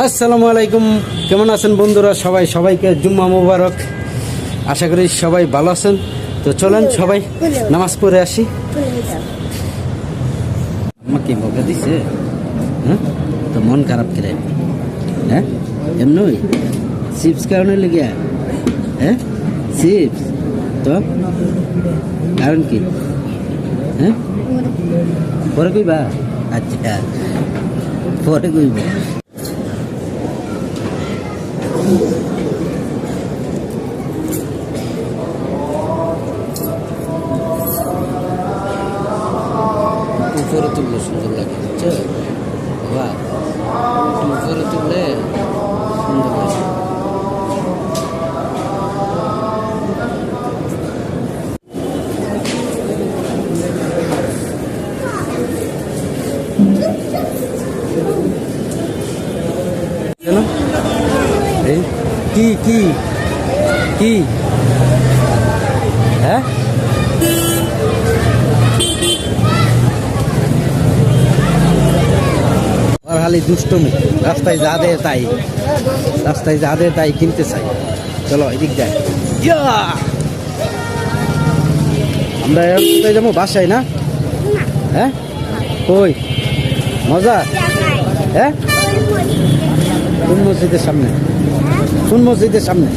আসসালামু আলাইকুম, কেমন আছেন বন্ধুরা? সবাইকে জুম্মা মোবারক। আশা করি সবাই ভালো আছেন। তো চলেন সবাই নামাজ পড়ে আসি। আমাকে বকা দিছে, হ্যাঁ? তো মন খারাপ করে, হ্যাঁ? এমনই চিপস কারণে লেগে, হ্যাঁ? চিপস তো কারণ কি? হ্যাঁ, পরে কইবা? আচ্ছা, পরে কইবা। উপরে তুললে সুন্দর লাগে, বুঝছো? বাবা, উপরে তুললে সুন্দর লাগে। কি কি কি হ্যাঁ, আর খালি দুষ্টমি। রাস্তায় যা দেয় তাই কিনতে চাই। চলো এদিক দেখ, আমরা যাবো বাসায় না? হ্যাঁ, কই মজা? হ্যাঁ, কোন মসজিদের সামনে?